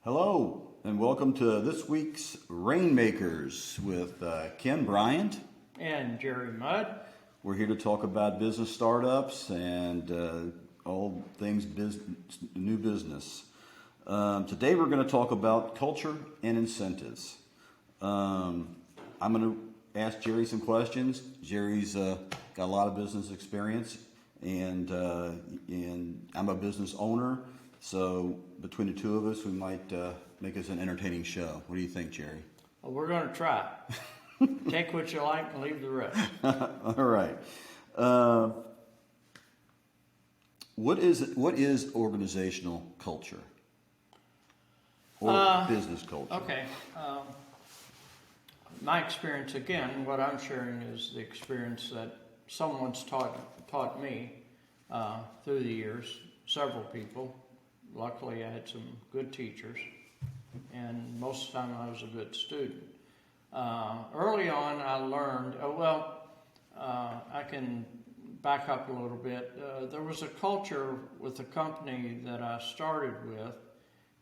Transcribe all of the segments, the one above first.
Hello, and welcome to this week's Rainmakers with Ken Bryant. And Jerry Mudd. We're here to talk about business startups and all things new business. Today we're going to talk about culture and incentives. I'm going to ask Jerry some questions. Jerry's got a lot of business experience, and I'm a business owner. So between the two of us, we might make this an entertaining show. What do you think, Jerry? Well, we're going to try. Take what you like and leave the rest. All right. What is organizational culture or business culture? Okay. My experience, again, what I'm sharing is the experience that someone's taught me through the years, several people. Luckily, I had some good teachers, and most of the time I was a good student. Early on, I learned, I can back up a little bit. There was a culture with the company that I started with,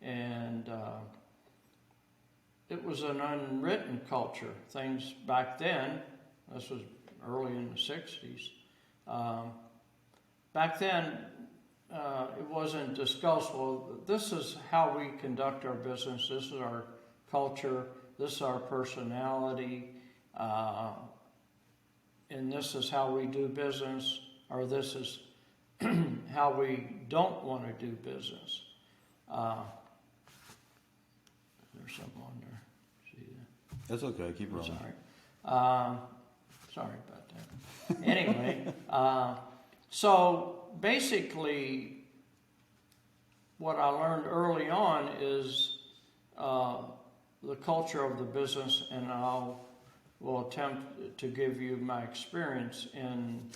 and it was an unwritten culture. Things back then, this was early in the 60s, back then, it wasn't discussed, well, this is how we conduct our business, this is our culture, this is our personality, and this is how we do business, or this is how we don't want to do business. There's something on there. See that? That's okay. Keep rolling. Sorry about that. Anyway, so basically, what I learned early on is the culture of the business, and will attempt to give you my experience in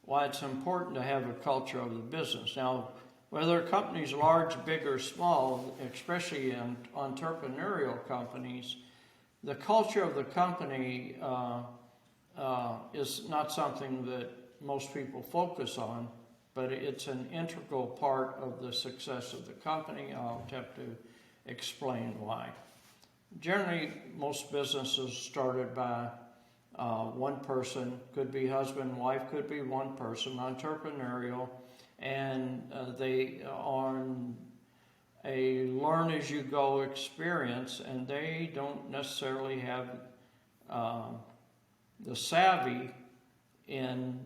why it's important to have a culture of the business. Now, whether a company's large, big, or small, especially in entrepreneurial companies, the culture of the company is not something that most people focus on, but it's an integral part of the success of the company. I'll attempt to explain why. Generally, most businesses started by one person, could be husband, wife, could be one person, entrepreneurial, and they are on a learn-as-you-go experience, and they don't necessarily have the savvy in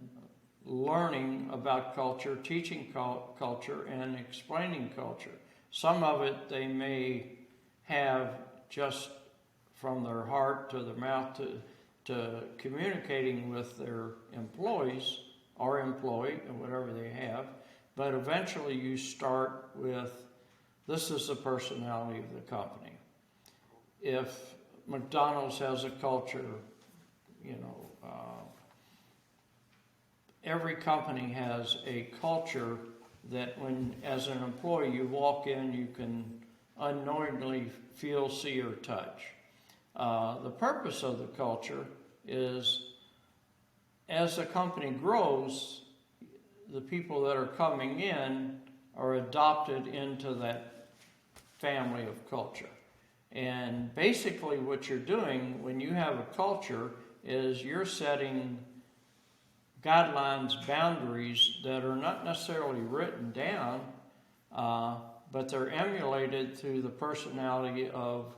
learning about culture, teaching culture, and explaining culture. Some of it they may have just from their heart to their mouth to communicating with their employees or employee, or whatever they have, but eventually you start with, this is the personality of the company. If McDonald's has a culture, every company has a culture that when, as an employee, you walk in, you can unknowingly feel, see, or touch. The purpose of the culture is, as the company grows, the people that are coming in are adopted into that family of culture. And basically what you're doing when you have a culture is you're setting guidelines, boundaries that are not necessarily written down, but they're emulated through the personality of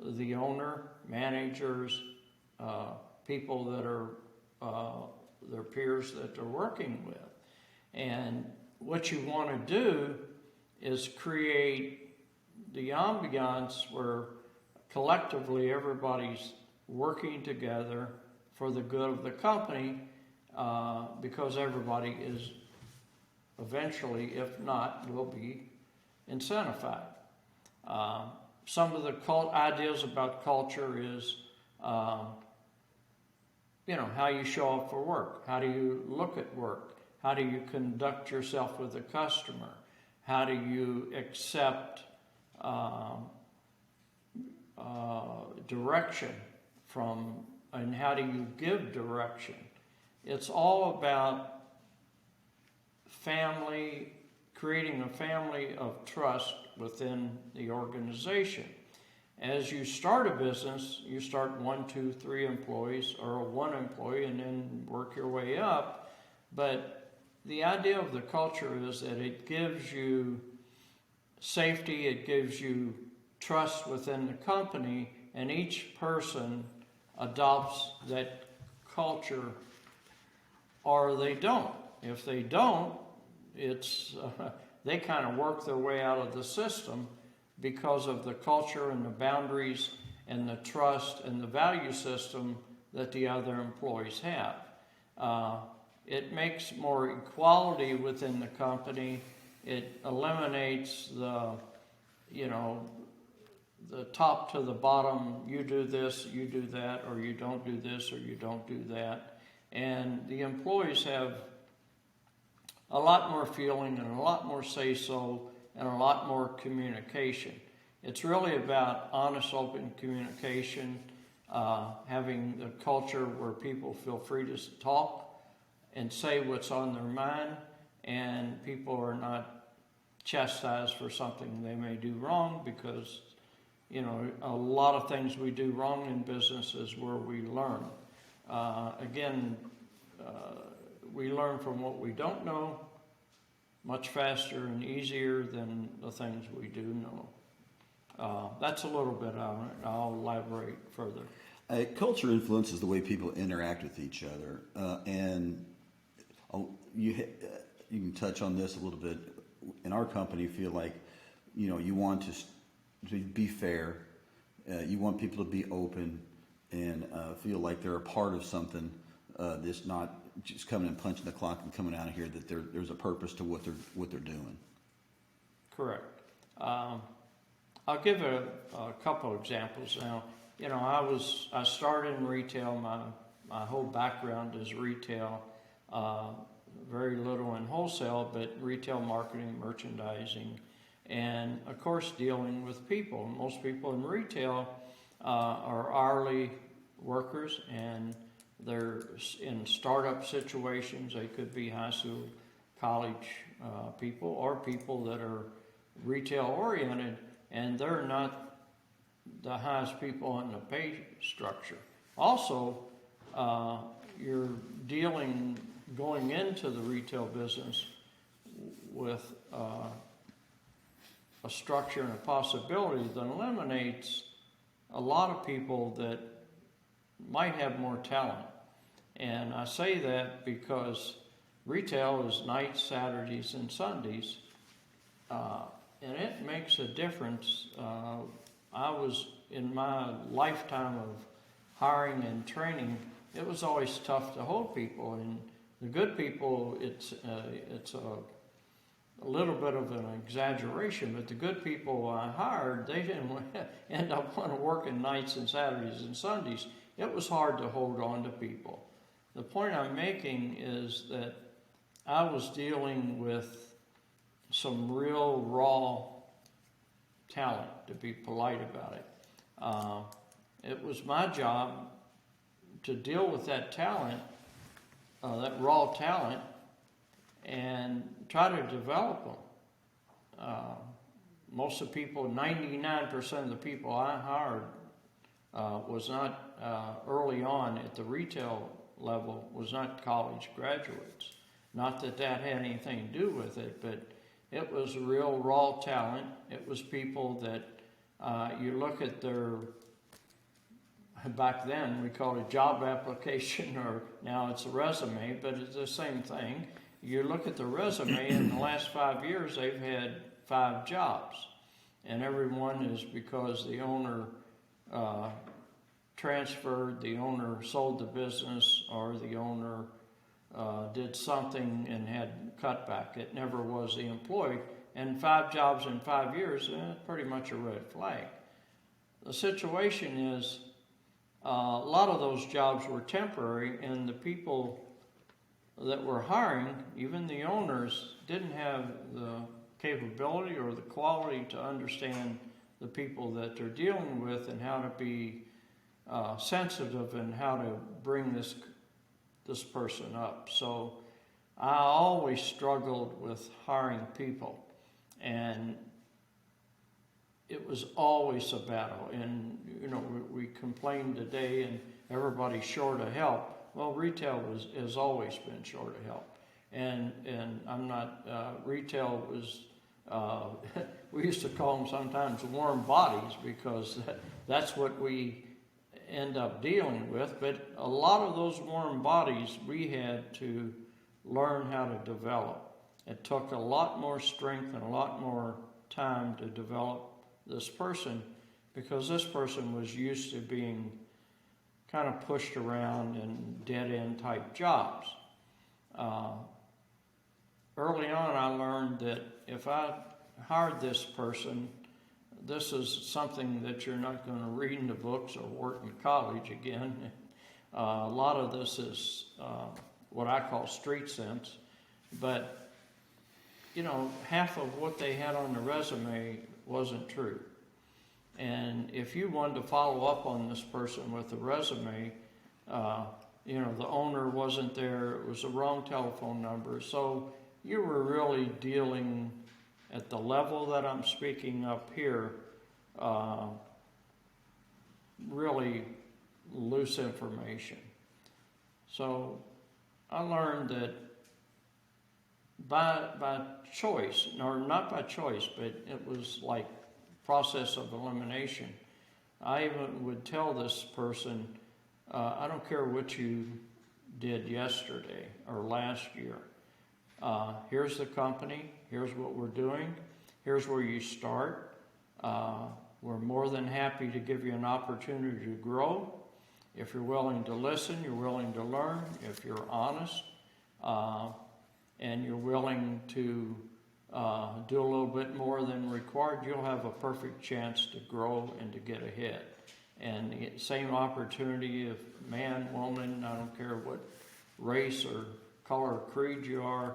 the owner, managers, people that are their peers that they're working with. And what you want to do is create the ambiance where collectively everybody's working together for the good of the company, because everybody is eventually, if not, will be incentivized. Some of the ideas about culture is, how you show up for work. How do you look at work? How do you conduct yourself with the customer? How do you accept direction from, and how do you give direction? It's all about family, creating a family of trust within the organization. As you start a business, you start 1, 2, 3 employees or 1 employee and then work your way up. But the idea of the culture is that it gives you safety, it gives you trust within the company, and each person adopts that culture or they don't. If they don't, it's they kind of work their way out of the system because of the culture and the boundaries and the trust and the value system that the other employees have. It makes more equality within the company. It eliminates the top to the bottom, you do this, you do that, or you don't do this, or you don't do that. And the employees have a lot more feeling and a lot more say-so and a lot more communication. It's really about honest, open communication, having the culture where people feel free to talk and say what's on their mind, and people are not chastised for something they may do wrong, because a lot of things we do wrong in business is where we learn. We learn from what we don't know much faster and easier than the things we do know. That's a little bit on it. I'll elaborate further. Culture influences the way people interact with each other, and you can touch on this a little bit. In our company, feel like you want to be fair. You want people to be open and feel like they're a part of something. That's not just coming and punching the clock and coming out of here. That there's a purpose to what they're doing. Correct. I'll give a couple examples now. I started in retail. My whole background is retail. Very little in wholesale, but retail marketing, merchandising, and of course dealing with people. Most people in retail are hourly workers, and they're in startup situations. They could be high school, college people, or people that are retail oriented, and they're not the highest people in the pay structure. Also, you're going into the retail business with a structure and a possibility that eliminates a lot of people that might have more talent. And I say that because retail is nights, Saturdays, and Sundays, and it makes a difference. I was, in my lifetime of hiring and training, it was always tough to hold people, and the good people, it's a little bit of an exaggeration, but the good people I hired, they didn't end up wanting to work in nights and Saturdays and Sundays. It was hard to hold on to people. The point I'm making is that I was dealing with some real raw talent, to be polite about it. It was my job to deal with that talent, that raw talent, and try to develop them. Most of the people, 99% of the people I hired was not early on at the retail level, was not college graduates. Not that that had anything to do with it, but it was real raw talent. It was people that you look at their, back then we called it job application, or now it's a resume, but it's the same thing. You look at the resume, in the last 5 years they've had 5 jobs, and every one is because the owner transferred, the owner sold the business, or the owner did something and had cutback. It never was the employee. And 5 jobs in 5 years, pretty much a red flag. The situation is a lot of those jobs were temporary, and the people that were hiring, even the owners, didn't have the capability or the quality to understand the people that they're dealing with and how to be sensitive and how to bring this person up. So I always struggled with hiring people, and it was always a battle. And, we complain today and everybody's short of help. Well, retail has always been short of help. And I'm not, retail was, we used to call them sometimes warm bodies, because that's what we end up dealing with. But a lot of those warm bodies we had to learn how to develop. It took a lot more strength and a lot more time to develop this person, because this person was used to being kind of pushed around in dead-end type jobs. Early on, I learned that if I hired this person, this is something that you're not going to read in the books or work in college again. A lot of this is what I call street sense, but half of what they had on the resume wasn't true. And if you wanted to follow up on this person with a resume, the owner wasn't there, it was the wrong telephone number. So you were really dealing at the level that I'm speaking up here, really loose information. So I learned that by choice, or not by choice, but it was like process of elimination. I even would tell this person, I don't care what you did yesterday or last year. Here's the company, here's what we're doing, here's where you start. We're more than happy to give you an opportunity to grow. If you're willing to listen, you're willing to learn, if you're honest, and you're willing to do a little bit more than required, you'll have a perfect chance to grow and to get ahead. And the same opportunity, if man, woman, I don't care what race or color or creed you are,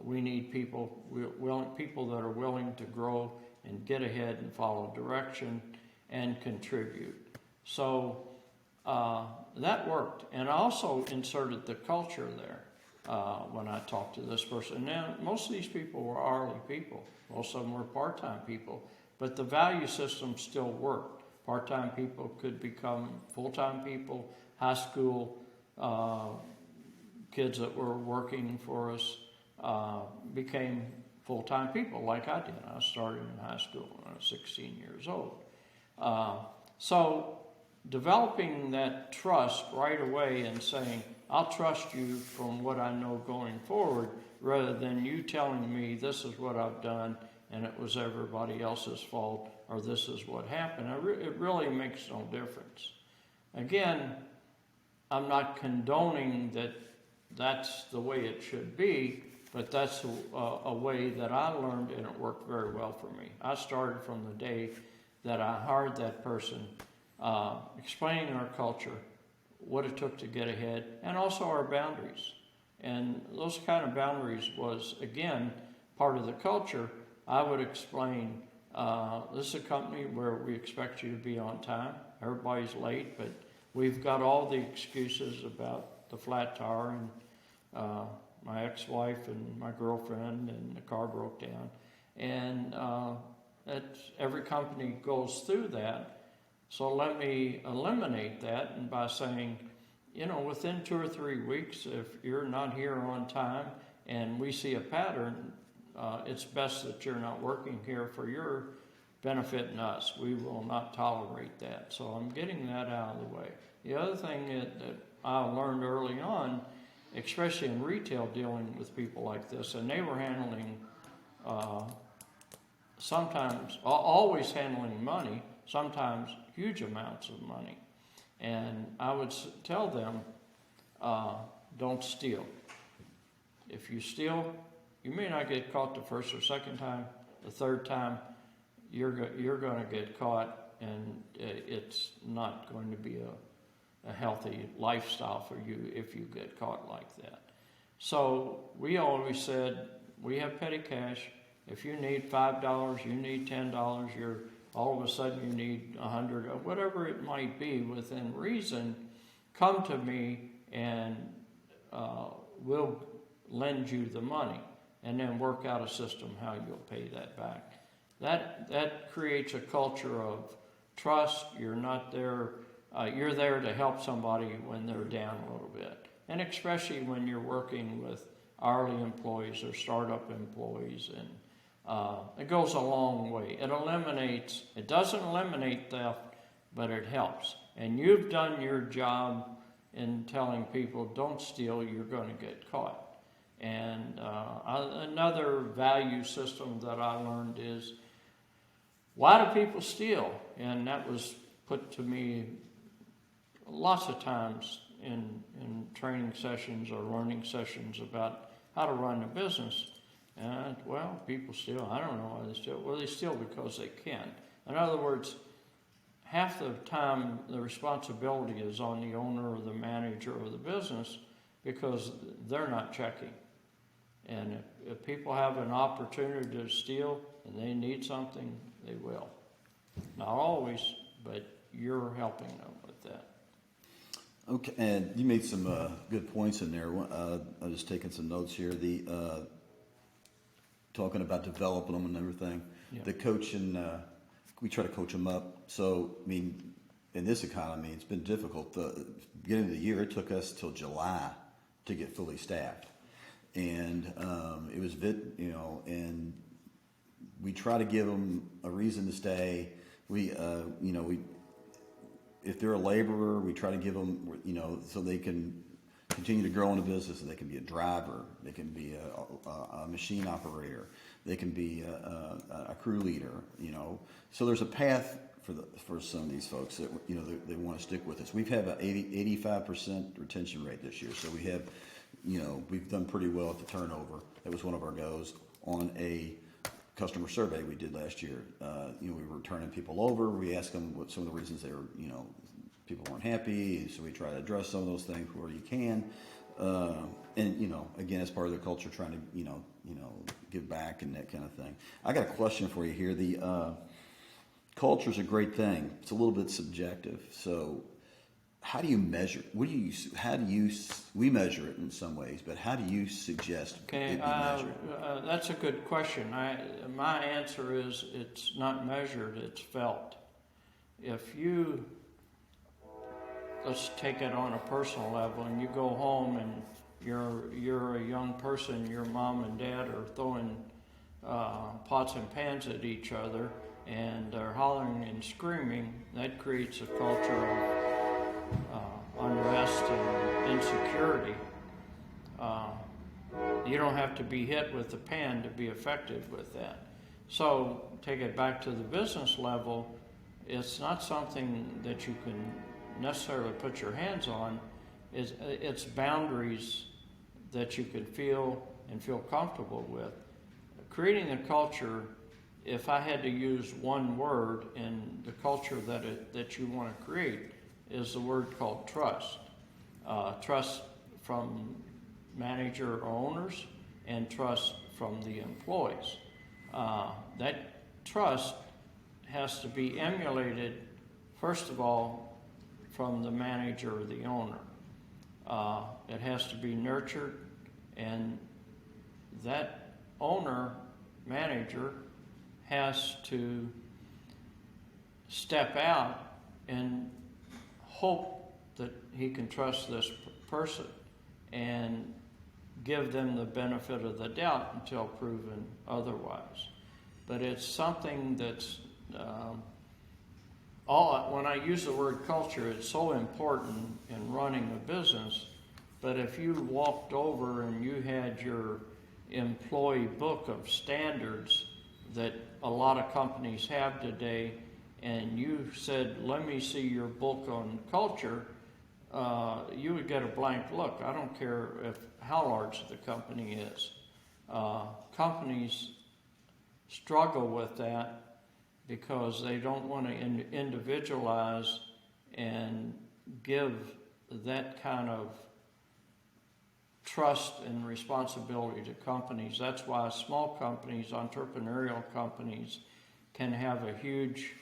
we need people that are willing to grow and get ahead and follow direction and contribute. So that worked. And I also inserted the culture there when I talked to this person. Now, most of these people were hourly people. Most of them were part-time people. But the value system still worked. Part-time people could become full-time people. High school kids that were working for us became full-time people like I did. I started in high school when I was 16 years old. So developing that trust right away and saying, I'll trust you from what I know going forward, rather than you telling me this is what I've done and it was everybody else's fault, or this is what happened. It really makes no difference. Again, I'm not condoning that that's the way it should be, but that's a way that I learned, and it worked very well for me. I started from the day that I hired that person, explaining our culture, what it took to get ahead, and also our boundaries. And those kind of boundaries was, again, part of the culture. I would explain, this is a company where we expect you to be on time. Everybody's late, but we've got all the excuses about the flat tire and my ex-wife and my girlfriend and the car broke down. And every company goes through that. So let me eliminate that, and by saying, within 2 or 3 weeks, if you're not here on time and we see a pattern, it's best that you're not working here for your benefit and us. We will not tolerate that. So I'm getting that out of the way. The other thing that I learned early on, especially in retail, dealing with people like this, and they were handling sometimes, always handling money, sometimes huge amounts of money. And I would tell them, don't steal. If you steal, you may not get caught the first or second time. The third time, you're going to get caught, and it's not going to be a healthy lifestyle for you if you get caught like that. So we always said, we have petty cash. If you need $5, you need $10, all of a sudden you need 100, or whatever it might be within reason, come to me and we'll lend you the money, and then work out a system how you'll pay that back. that creates a culture of trust. You're not there. You're there to help somebody when they're down a little bit, and especially when you're working with hourly employees or startup employees, and it goes a long way. It doesn't eliminate theft, but it helps. And you've done your job in telling people, don't steal, you're going to get caught. And another value system that I learned is, why do people steal? And that was put to me lots of times in training sessions or learning sessions about how to run a business. And, well, people steal. I don't know why they steal. Well, they steal because they can. In other words, half the time the responsibility is on the owner or the manager of the business because they're not checking. And if people have an opportunity to steal and they need something, they will. Not always, but you're helping them with that. Okay, and you made some good points in there. I'm just taking some notes here. Talking about developing them and everything. Yeah. The coaching, we try to coach them up. So, I mean, in this economy, it's been difficult. The beginning of the year, it took us till July to get fully staffed, and it was and we try to give them a reason to stay. If they're a laborer, we try to give them, so they can continue to grow in the business. They can be a driver, they can be a machine operator, they can be a crew leader. So there's a path for some of these folks that they want to stick with us. We've had an 85% retention rate this year, so we have, we've done pretty well at the turnover. That was one of our goals on a customer survey we did last year. We were turning people over. We asked them what some of the reasons they were, people weren't happy. So we try to address some of those things where you can. And again, as part of the culture, trying to, give back and that kind of thing. I got a question for you here. The culture is a great thing. It's a little bit subjective. So how do you measure? We measure it in some ways, but how do you suggest it be measured? That's a good question. My answer is it's not measured, it's felt. Let's take it on a personal level, and you go home and you're a young person, your mom and dad are throwing pots and pans at each other, and they're hollering and screaming. That creates a culture of unrest and insecurity. You don't have to be hit with the pan to be effective with that. So take it back to the business level. It's not something that you can necessarily put your hands on. It's boundaries that you can feel and feel comfortable with. Creating a culture, if I had to use one word in the culture that you want to create, is the word called trust. Trust from manager or owners, and trust from the employees. That trust has to be emulated, first of all, from the manager or the owner. It has to be nurtured, and that owner, manager, has to step out and hope that he can trust this person and give them the benefit of the doubt until proven otherwise. But it's something that's when I use the word culture, it's so important in running a business. But if you walked over and you had your employee book of standards that a lot of companies have today, and you said, let me see your book on culture, you would get a blank look. I don't care how large the company is. Companies struggle with that because they don't want to individualize and give that kind of trust and responsibility to companies. That's why small companies, entrepreneurial companies, can have a huge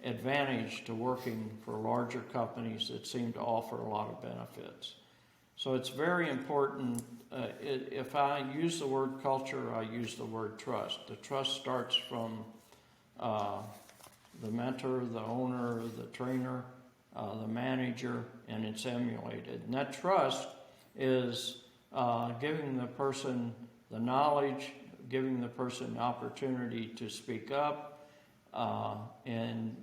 advantage to working for larger companies that seem to offer a lot of benefits. So it's very important. If I use the word culture, I use the word trust. The trust starts from the mentor, the owner, the trainer, the manager, and it's emulated. And that trust is giving the person the knowledge, giving the person the opportunity to speak up, and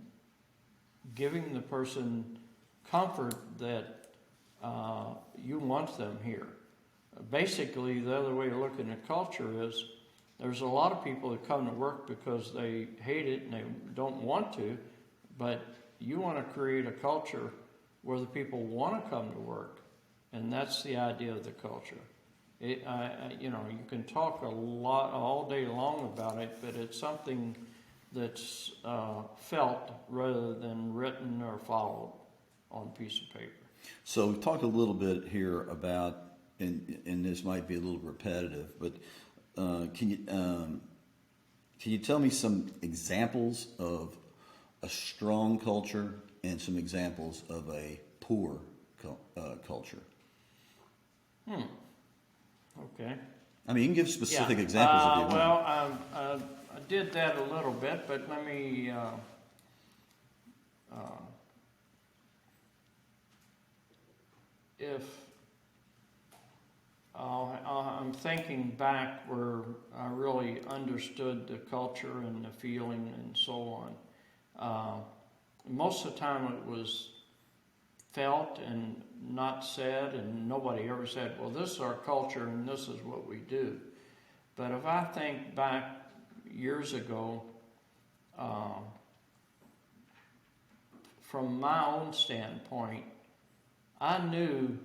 giving the person comfort that you want them here. Basically, the other way of looking at culture is there's a lot of people that come to work because they hate it and they don't want to, but you want to create a culture where the people want to come to work, and that's the idea of the culture. You can talk a lot all day long about it, but it's something that's felt rather than written or followed on a piece of paper. So we've talked a little bit here about, and this might be a little repetitive, but can you tell me some examples of a strong culture and some examples of a poor culture? Okay. I mean, you can give specific examples if you want. Well, I did that a little bit, but let me. If I'm thinking back where I really understood the culture and the feeling and so on. Most of the time it was felt and not said, and nobody ever said, well, this is our culture and this is what we do. But if I think back years ago, from my own standpoint, I knew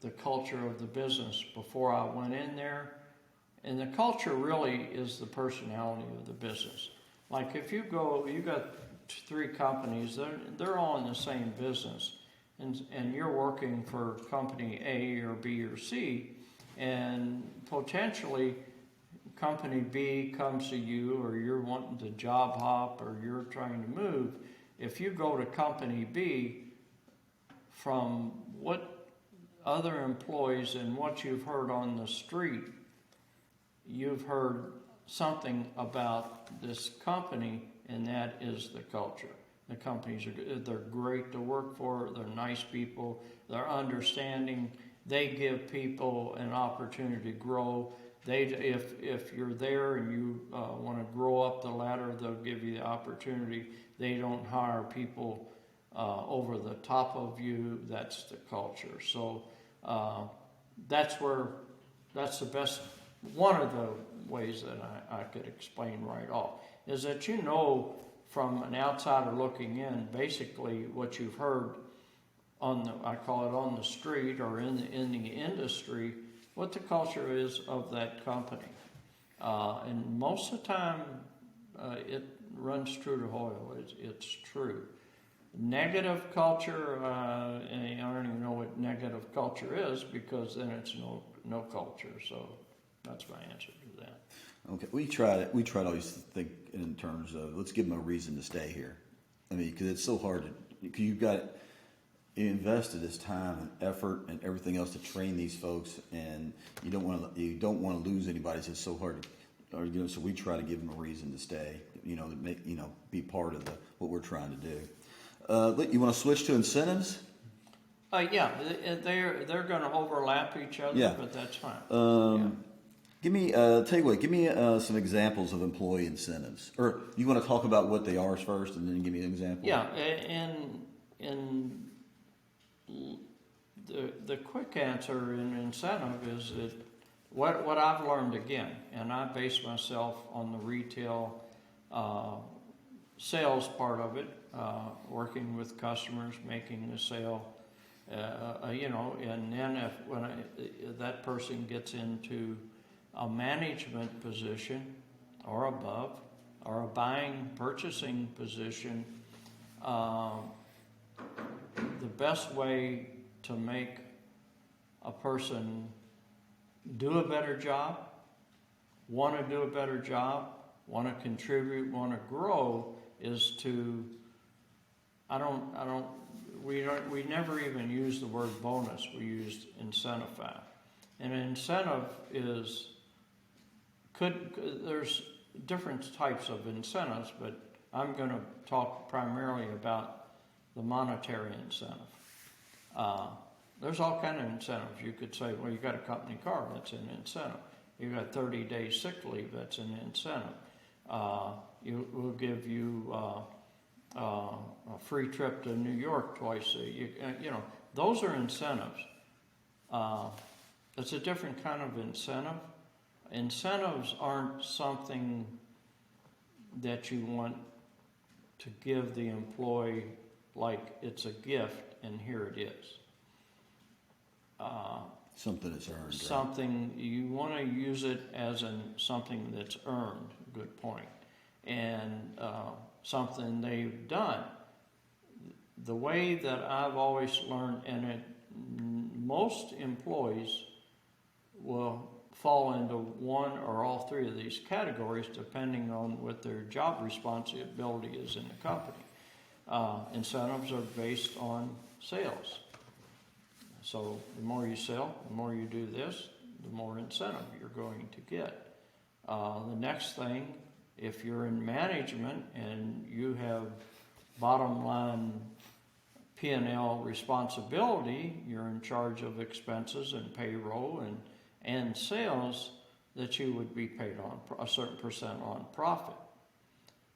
the culture of the business before I went in there. And the culture really is the personality of the business. Like if you got 3 companies, they're all in the same business. And you're working for company A or B or C, and potentially company B comes to you, or you're wanting to job hop, or you're trying to move. If you go to company B, from what other employees and what you've heard on the street, you've heard something about this company, and that is the culture. The companies they're great to work for. They're nice people. They're understanding. They give people an opportunity to grow. If you're there and you want to grow up the ladder, they'll give you the opportunity. They don't hire people over the top of you. That's the culture. So that's the best. One of the ways that I could explain right off is that from an outsider looking in, basically what you've heard I call it on the street or in the industry, what the culture is of that company. And most of the time, it runs true to oil. It's true. Negative culture, and I don't even know what negative culture is, because then it's no culture. So that's my answer to that. Okay, we try to always think in terms of, let's give them a reason to stay here. I mean, because it's so hard because you invested this time and effort and everything else to train these folks, and you don't want to lose anybody. So it's so hard so we try to give them a reason to stay. To make be part of what we're trying to do. You want to switch to incentives? Yeah, they're going to overlap each other, yeah. But that's fine. Give me, tell you what, give me some examples of employee incentives. Or you want to talk about what they are first and then give me an example? Yeah, and the quick answer in incentive is that what I've learned again, and I base myself on the retail sales part of it, working with customers, making the sale, and then when that person gets into a management position or above, or a purchasing position, the best way to make a person do a better job, want to do a better job, want to contribute, want to grow, is to, we never even use the word bonus, we used incentive. And an incentive is, there's different types of incentives, but I'm going to talk primarily about the monetary incentive. There's all kind of incentives. You could say, well, you got a company car, that's an incentive. You got 30 days sick leave, that's an incentive. We'll give you a free trip to New York twice a year. Those are incentives. It's a different kind of incentive. Incentives aren't something that you want to give the employee like it's a gift and here it is. Something that's earned. Something, you want to use it as something that's earned, good point, and something they've done. The way that I've always learned, and most employees will fall into one or all three of these categories depending on what their job responsibility is in the company. Incentives are based on sales. So the more you sell, the more you do this, the more incentive you're going to get. The next thing, if you're in management and you have bottom line P&L responsibility, you're in charge of expenses and payroll and sales, that you would be paid on a certain percent on profit.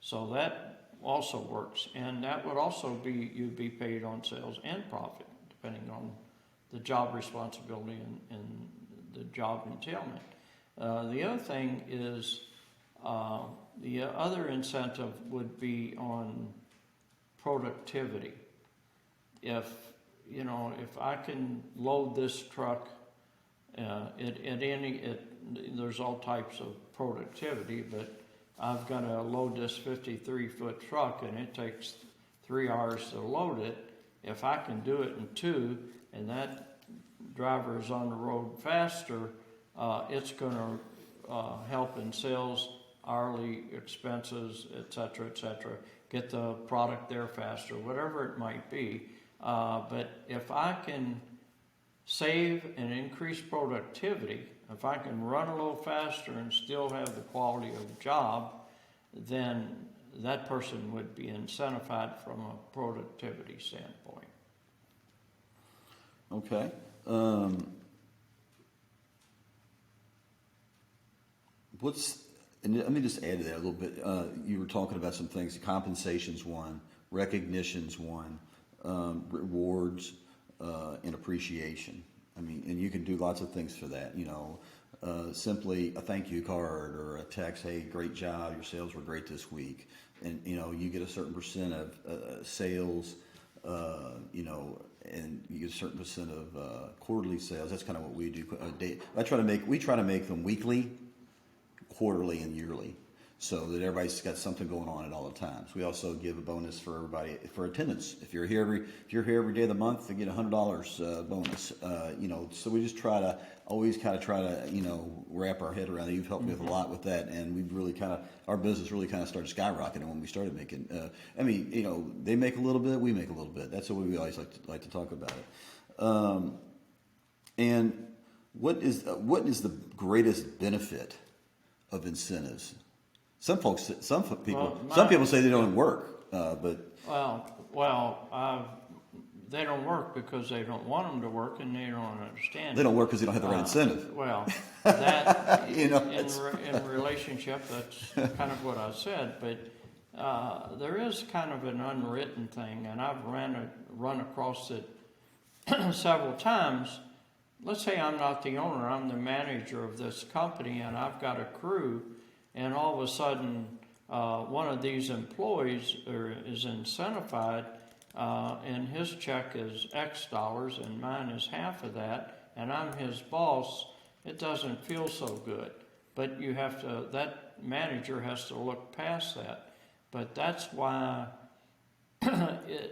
So that also works, and that would also be, you'd be paid on sales and profit, depending on the job responsibility and the job entailment. The other thing is, the other incentive would be on productivity. If I can load this truck, there's all types of productivity, but I've got to load this 53-foot truck and it takes 3 hours to load it. If I can do it in 2 and that driver is on the road faster, it's going to help in sales, hourly expenses, et cetera, get the product there faster, whatever it might be. But if I can save and increase productivity, if I can run a little faster and still have the quality of job, then that person would be incentivized from a productivity standpoint. Okay. And let me just add to that a little bit. You were talking about some things. Compensation's one, recognition's one, rewards, and appreciation. I mean, and you can do lots of things for that. Simply a thank you card or a text. Hey, great job! Your sales were great this week, and you get a certain percent of sales. And you get a certain percent of quarterly sales. That's kind of what we do. We try to make them weekly, quarterly, and yearly, so that everybody's got something going on at all the times. We also give a bonus for everybody for attendance. If you're here every day of the month, you get $100 bonus. So we just always try to wrap our head around it. You've helped me with a lot with that, and we've really our business really started skyrocketing when we started making. They make a little bit, we make a little bit. That's the way we always like to talk about it. And what is the greatest benefit of incentives? Some people say they don't work, but they don't work because they don't want them to work, and they don't understand. They don't work because they don't have the right incentive. Well, that in relationship, that's kind of what I said. But there is kind of an unwritten thing, and I've run across it several times. Let's say I'm not the owner; I'm the manager of this company, and I've got a crew. And all of a sudden, one of these employees is incentivized, and his check is X dollars, and mine is half of that, and I'm his boss. It doesn't feel so good. But that manager has to look past that. But that's why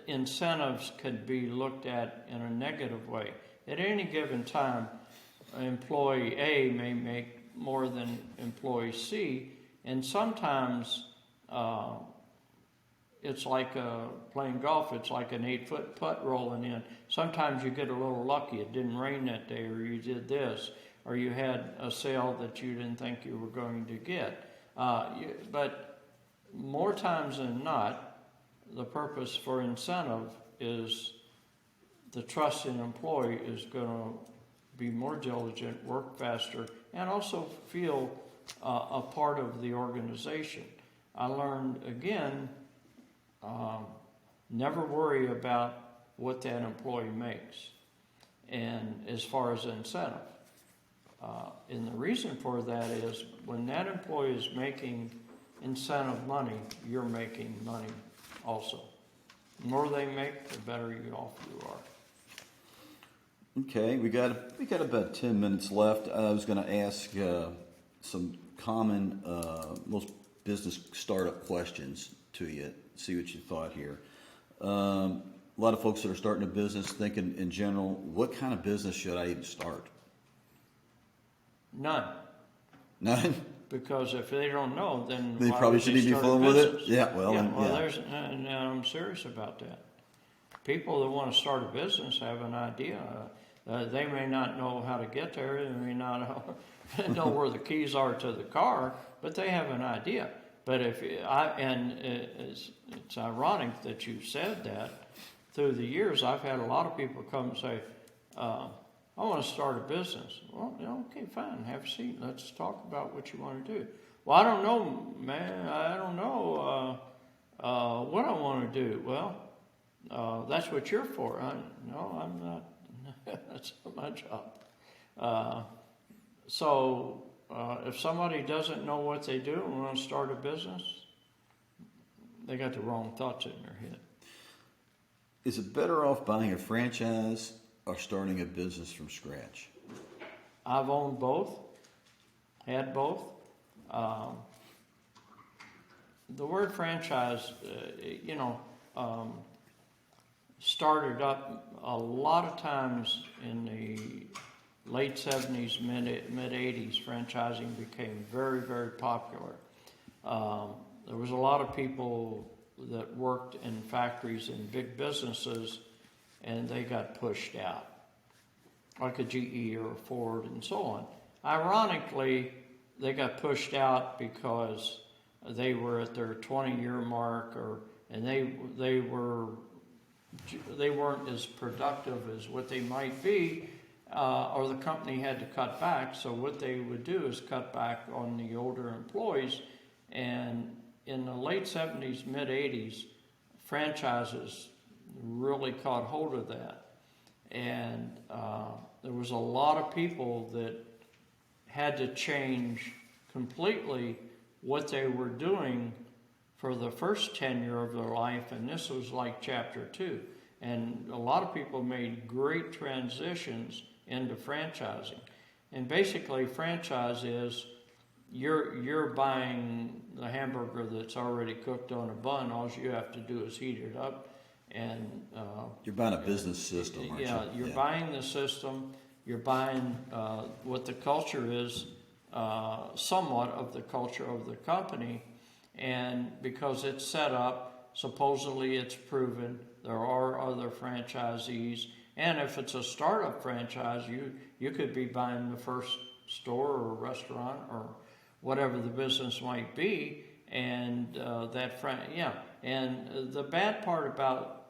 incentives could be looked at in a negative way. At any given time, employee A may make more than employee C, and sometimes it's like playing golf. It's like an 8-foot putt rolling in. Sometimes you get a little lucky. It didn't rain that day, or you did this, or you had a sale that you didn't think you were going to get. But more times than not, the purpose for incentive is the trusted employee is going to be more diligent, work faster, and also feel a part of the organization. I learned again, never worry about what that employee makes, and as far as incentive. And the reason for that is when that employee is making incentive money, you're making money also. The more they make, the better off you are. Okay, we got about 10 minutes left. I was going to ask some common, most business startup questions to you. See what you thought here. A lot of folks that are starting a business thinking in general, what kind of business should I even start? None. None? Because if they don't know, then They why probably would shouldn't they be start a fooling with it. business? Yeah, well, and I'm serious about that. People that want to start a business have an idea. They may not know how to get there. They may not know where the keys are to the car, but they have an idea. But it's ironic that you said that. Through the years, I've had a lot of people come and say, I want to start a business. Well, okay, fine, have a seat. Let's talk about what you want to do. Well, I don't know, man. I don't know what I want to do. Well, that's what you're for. No, I'm not. That's not my job. So if somebody doesn't know what they do and want to start a business, they got the wrong thoughts in their head. Is it better off buying a franchise or starting a business from scratch? I've owned both, had both. The word franchise, started up a lot of times in the late 70s, mid 80s. Franchising became very, very popular. There was a lot of people that worked in factories and big businesses, and they got pushed out, like a GE or a Ford and so on. Ironically, they got pushed out because they were at their 20-year mark, and they weren't as productive as what they might be, or the company had to cut back. So what they would do is cut back on the older employees. And in the late 70s, mid 80s, franchises really caught hold of that. And there was a lot of people that had to change completely what they were doing for the first tenure of their life, and this was like chapter 2. And a lot of people made great transitions into franchising. And basically, franchise is you're buying the hamburger that's already cooked on a bun. All you have to do is heat it up, and you're buying a business system, aren't you? You're buying the system. You're buying what the culture is, somewhat of the culture of the company. And because it's set up, supposedly it's proven, there are other franchisees. And if it's a startup franchise, you could be buying the first store or restaurant or whatever the business might be. And and the bad part about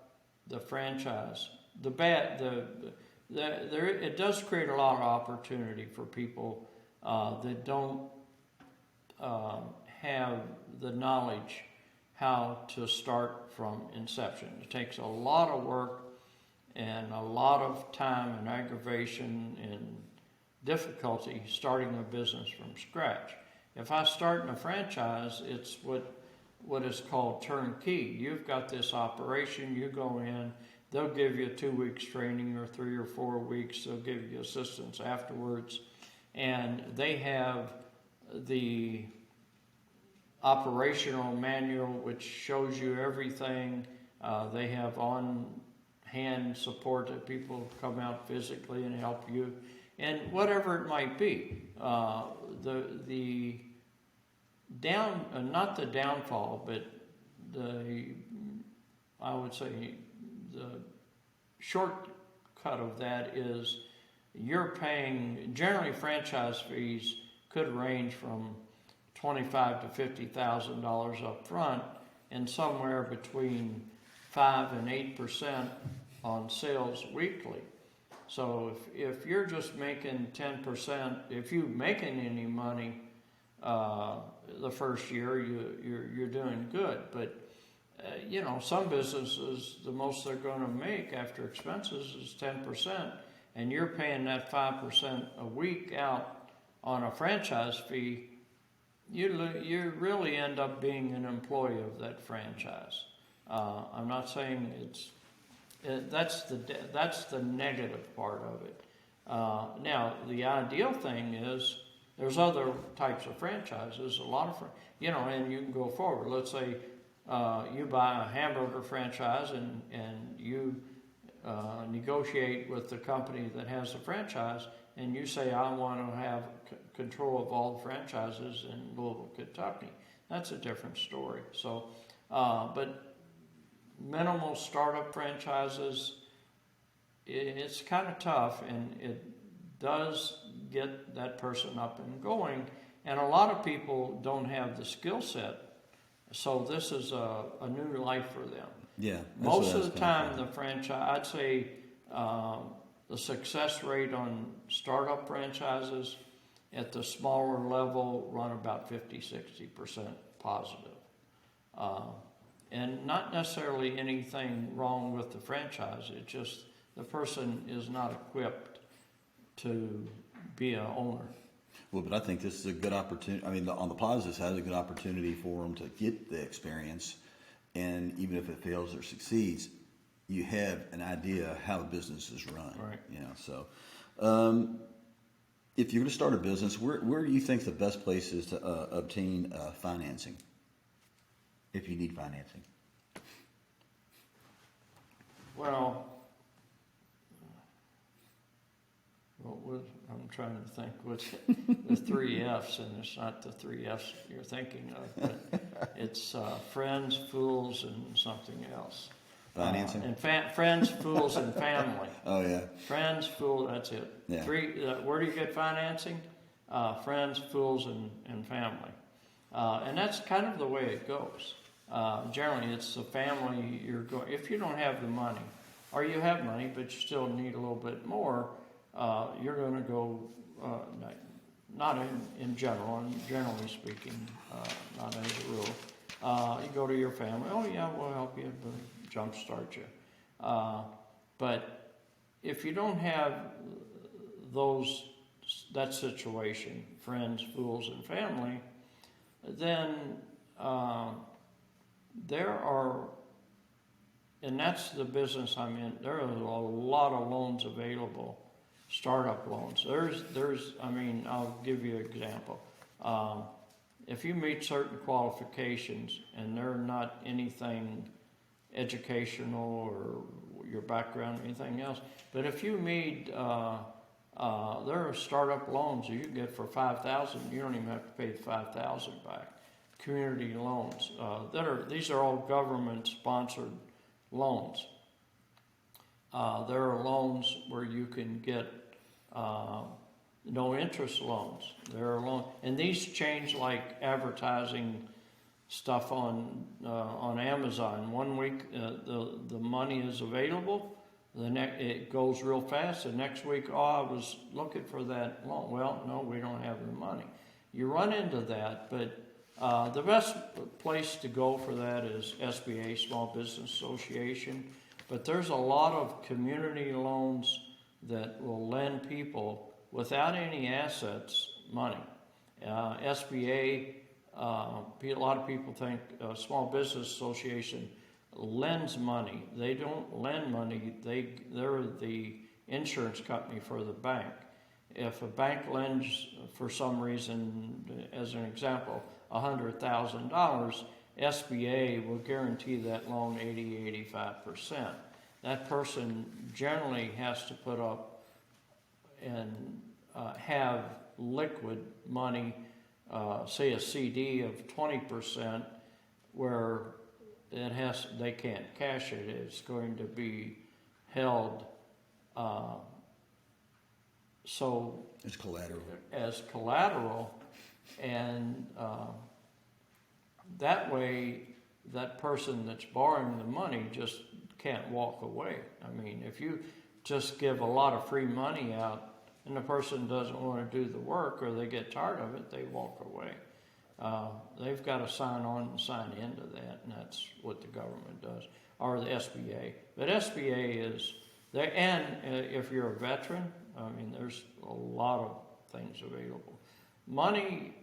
the franchise, it does create a lot of opportunity for people that don't have the knowledge how to start from inception. It takes a lot of work and a lot of time and aggravation and difficulty starting a business from scratch. If I start in a franchise, it's what is called turnkey. You've got this operation, you go in, they'll give you 2 weeks training or 3 or 4 weeks, they'll give you assistance afterwards, and they have the operational manual which shows you everything. They have on-hand support that people come out physically and help you, and whatever it might be. The not the downfall, but I would say the shortcut of that is you're paying, generally franchise fees could range from $25,000 to $50,000 up front, and somewhere between 5 and 8% on sales weekly. So if you're just making 10%, if you're making any money the first year, you're doing good. But some businesses, the most they're going to make after expenses is 10%, and you're paying that 5% a week out on a franchise fee. You really end up being an employee of that franchise. I'm not saying that's the negative part of it. Now, the ideal thing is there's other types of franchises. A lot of and you can go forward. Let's say you buy a hamburger franchise and you negotiate with the company that has the franchise, and you say, I want to have control of all the franchises in Louisville, Kentucky. That's a different story. So, but minimal startup franchises, it's kind of tough, and it does get that person up and going. And a lot of people don't have the skill set, so this is a new life for them. Yeah. Most of the time, the franchise, I'd say the success rate on startup franchises at the smaller level run about 50-60% positive. And not necessarily anything wrong with the franchise. It's just the person is not equipped to be an owner. Well, but I think this is a good opportunity. I mean, on the positive side, it's a good opportunity for them to get the experience. And even if it fails or succeeds, you have an idea how a business is run. Right. So if you're going to start a business, where do you think the best place is to obtain financing? If you need financing. Well, I'm trying to think what's the 3 F's, and it's not the 3 F's you're thinking of, but it's friends, fools, and something else. Financing? And friends, fools, and family. Oh, yeah. Friends, fools, that's it. Yeah. Where do you get financing? Friends, fools, and family. And that's kind of the way it goes. Generally, it's the family you're going. If you don't have the money, or you have money but you still need a little bit more, you're going to go. Not in general, and generally speaking, not as a rule. You go to your family. Oh yeah, we'll help you, jumpstart you. But if you don't have that situation, friends, fools, and family, then there are, and that's the business I'm in, there are a lot of loans available, startup loans. I'll give you an example. If you meet certain qualifications and they're not anything educational or your background or anything else, but if you meet, there are startup loans you can get for $5,000. You don't even have to pay the $5,000 back. Community loans. These are all government-sponsored loans. There are loans where you can get no interest loans. There are loans, and these change like advertising stuff on Amazon. 1 week the money is available. It goes real fast. The next week, I was looking for that loan. Well, no, we don't have the money. You run into that, but the best place to go for that is SBA, Small Business Association. But there's a lot of community loans that will lend people without any assets money. SBA, a lot of people think Small Business Association lends money. They don't lend money. They're the insurance company for the bank. If a bank lends, for some reason, as an example, $100,000, SBA will guarantee that loan 85%. That person generally has to put up and have liquid money, say a CD of 20%, where they can't cash it. It's going to be held so as collateral. As collateral, And that way, that person that's borrowing the money just can't walk away. I mean, if you just give a lot of free money out and the person doesn't want to do the work or they get tired of it, they walk away. They've got to sign on and sign into that, and that's what the government does, or the SBA. But SBA is there, and if you're a veteran, I mean, there's a lot of things available. Money,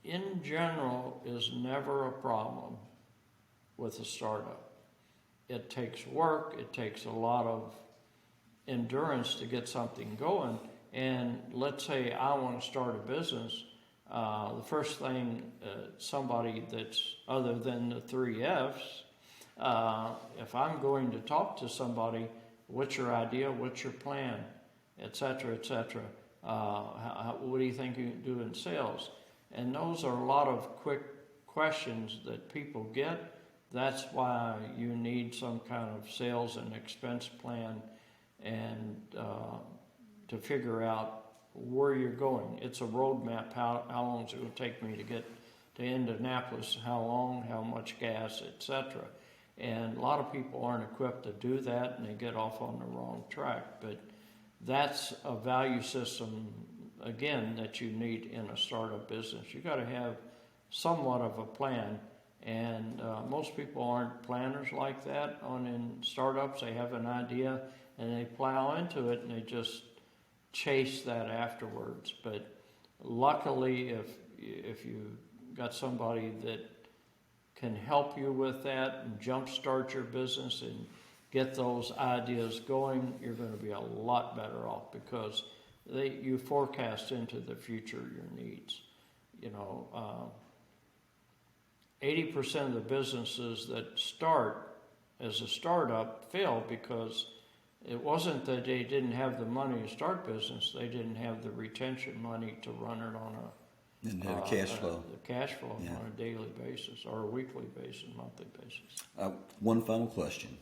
in general, is never a problem with a startup. It takes work, it takes a lot of endurance to get something going. And let's say I want to start a business. The first thing somebody that's other than the 3 F's, if I'm going to talk to somebody, what's your idea, what's your plan, etc., etc., what do you think you can do in sales? And those are a lot of quick questions that people get. That's why you need some kind of sales and expense plan and to figure out where you're going. It's a roadmap. How long is it going to take me to get to Indianapolis? How long? How much gas, etc. And a lot of people aren't equipped to do that, and they get off on the wrong track. But that's a value system, again, that you need in a startup business. You got to have somewhat of a plan. And most people aren't planners like that. In startups, they have an idea and they plow into it and they just chase that afterwards. But luckily, if you got somebody that can help you with that and jumpstart your business and get those ideas going, you're going to be a lot better off because you forecast into the future your needs. 80% of the businesses that start as a startup fail because it wasn't that they didn't have the money to start business, they didn't have the retention money to run it on Didn't have cash flow. The cash flow on a daily basis or a weekly basis, monthly basis. One final question.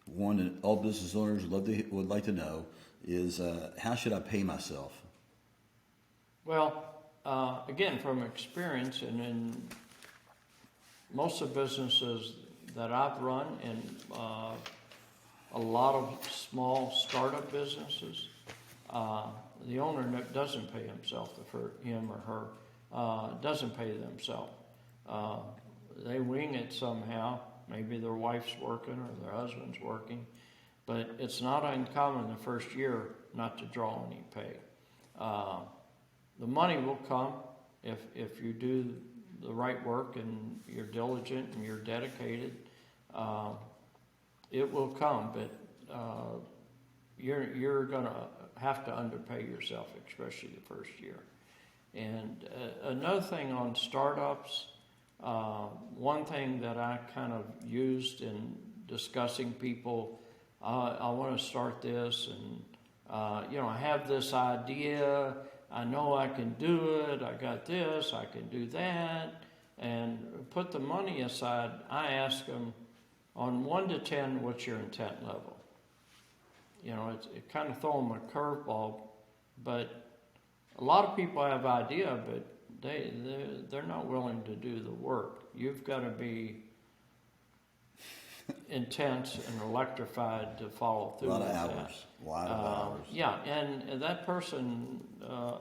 One that all business owners would like to know is how should I pay myself? Well, again, from experience and in most of the businesses that I've run and a lot of small startup businesses, the owner doesn't pay himself, him or her, doesn't pay themselves. They wing it somehow. Maybe their wife's working or their husband's working, but it's not uncommon the first year not to draw any pay. The money will come if you do the right work and you're diligent and you're dedicated. It will come, but you're going to have to underpay yourself, especially the first year. And another thing on startups, one thing that I kind of used in discussing people, I want to start this and, I have this idea, I know I can do it, I got this, I can do that, and put the money aside. I ask them, on 1 to 10, what's your intent level? It kind of throw them a curveball, but a lot of people have idea, but they're not willing to do the work. You've got to be intense and electrified to follow through with that. A lot of hours. Yeah, and that person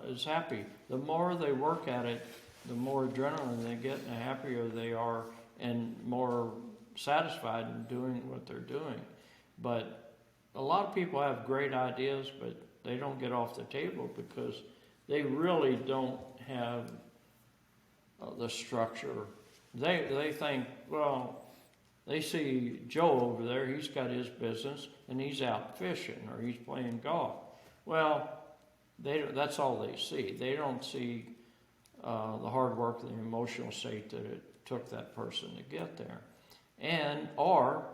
is happy. The more they work at it, the more adrenaline they get and the happier they are and more satisfied in doing what they're doing. But a lot of people have great ideas, but they don't get off the table because they really don't have the structure. They think, well, they see Joe over there, he's got his business, and he's out fishing or he's playing golf. Well, that's all they see. They don't see the hard work and the emotional state that it took that person to get there. Or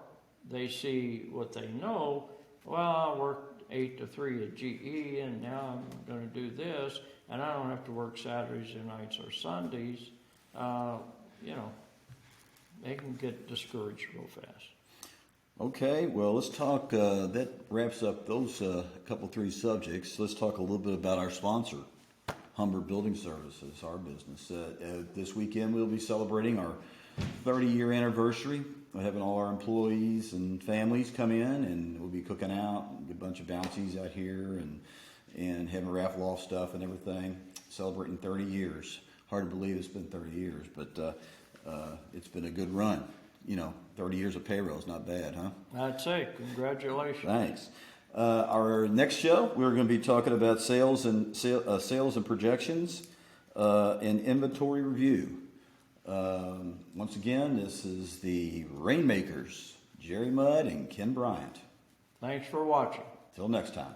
they see what they know, well, I worked 8 to 3 at GE, and now I'm going to do this, and I don't have to work Saturdays and nights or Sundays. They can get discouraged real fast. Okay, well, let's talk. That wraps up those couple 3 subjects. Let's talk a little bit about our sponsor. Humber Building Services, our business. This weekend we'll be celebrating our 30-year anniversary. We're having all our employees and families come in, and we'll be cooking out, a bunch of bounties out here, and having raffle off stuff and everything. Celebrating 30 years. Hard to believe it's been 30 years, but it's been a good run. 30 years of payroll is not bad, huh? I'd say, congratulations. Thanks. Our next show, we're going to be talking about sales and projections and inventory review. Once again, this is the Rainmakers, Jerry Mudd and Ken Bryant. Thanks for watching. Till next time.